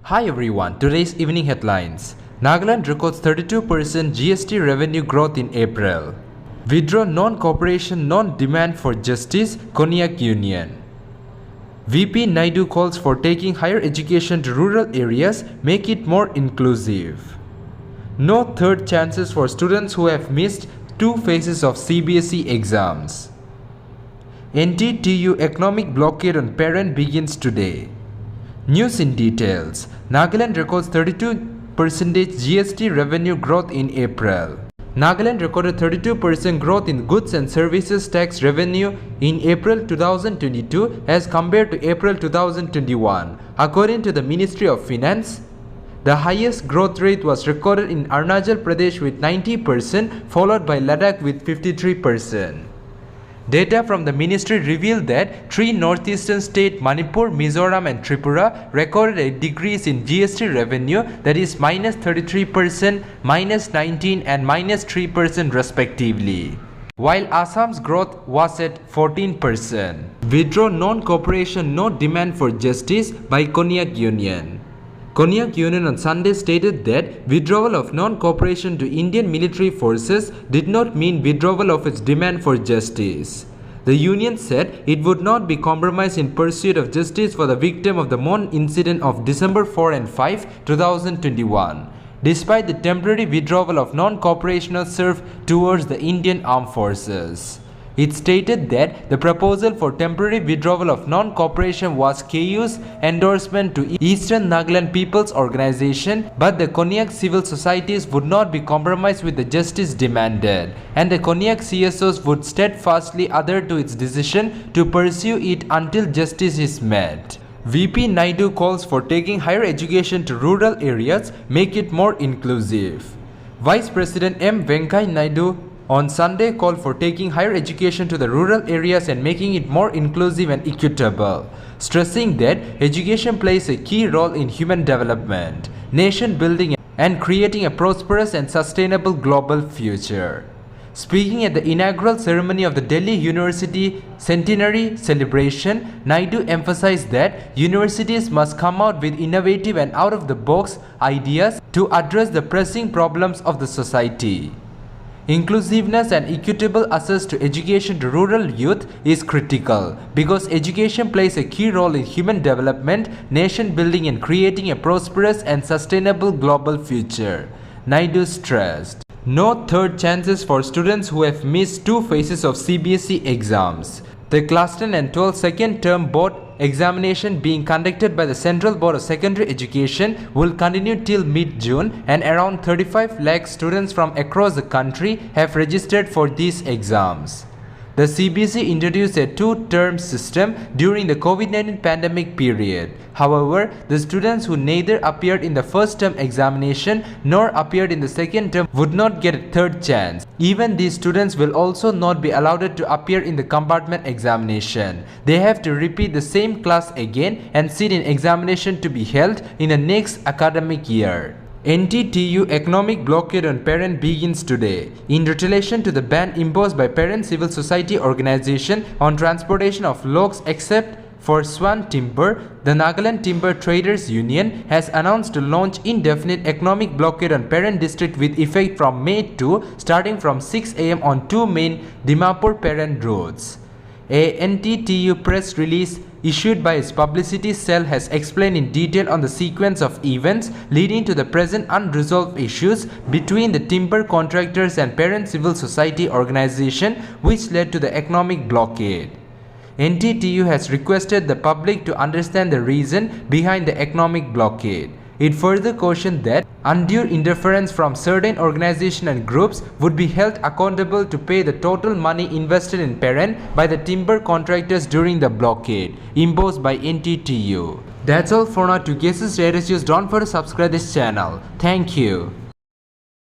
Hi everyone, today's evening headlines. Nagaland records 32% GST revenue growth in April. Withdraw non-cooperation, non-demand for justice, Konyak Union. VP Naidu calls for taking higher education to rural areas, make it more inclusive. No third chances for students who have missed 2 phases of CBSE exams. NTTU economic blockade on parent begins today. News in details. Nagaland records 32% GST revenue growth in April. Nagaland recorded 32% growth in goods and services tax revenue in April 2022 as compared to April 2021. According to the Ministry of Finance, the highest growth rate was recorded in Arunachal Pradesh with 90%, followed by Ladakh with 53%. Data from the ministry revealed that 3 northeastern states, Manipur, Mizoram and Tripura, recorded a decrease in GST revenue, that is -33%, -19% and -3% respectively, while Assam's growth was at 14%. Withdraw non-cooperation, no demand for justice by Konyak Union. Konyak Union on Sunday stated that withdrawal of non-cooperation to Indian military forces did not mean withdrawal of its demand for justice. The union said it would not be compromised in pursuit of justice for the victim of the Mon incident of December 4 and 5, 2021, despite the temporary withdrawal of non-cooperational serve towards the Indian Armed Forces. It stated that the proposal for temporary withdrawal of non-cooperation was KU's endorsement to Eastern Nagaland People's Organization, but the Konyak civil societies would not be compromised with the justice demanded, and the Konyak CSOs would steadfastly adhere to its decision to pursue it until justice is met. VP Naidu calls for taking higher education to rural areas, make it more inclusive. Vice President M. Venkaiah Naidu on Sunday called for taking higher education to the rural areas and making it more inclusive and equitable, stressing that education plays a key role in human development, nation building and creating a prosperous and sustainable global future. Speaking at the inaugural ceremony of the Delhi University Centenary celebration, Naidu emphasized that universities must come out with innovative and out-of-the-box ideas to address the pressing problems of the society. Inclusiveness and equitable access to education to rural youth is critical because education plays a key role in human development, nation building and creating a prosperous and sustainable global future, Naidu stressed. No third chances for students who have missed 2 phases of CBSE exams. The Class 10 and 12 second term board examination being conducted by the Central Board of Secondary Education will continue till mid-June, and around 35 lakh students from across the country have registered for these exams. The CBSE introduced a 2-term system during the COVID-19 pandemic period. However, the students who neither appeared in the first term examination nor appeared in the second term would not get a third chance. Even these students will also not be allowed to appear in the compartment examination. They have to repeat the same class again and sit in examination to be held in the next academic year. NTTU economic blockade on parent begins today. In retaliation to the ban imposed by parent civil society organization on transportation of logs except for Swan Timber, the Nagaland Timber Traders Union has announced to launch indefinite economic blockade on parent district with effect from May 2, starting from 6 am on 2 main Dimapur parent roads. A NTTU press release issued by its publicity cell has explained in detail on the sequence of events leading to the present unresolved issues between the timber contractors and parent civil society organization, which led to the economic blockade. NTTU has requested the public to understand the reason behind the economic blockade. It further cautioned that undue interference from certain organizations and groups would be held accountable to pay the total money invested in parent by the timber contractors during the blockade imposed by NTTU. That's all for now. To get latest news, don't forget to subscribe this channel. Thank you.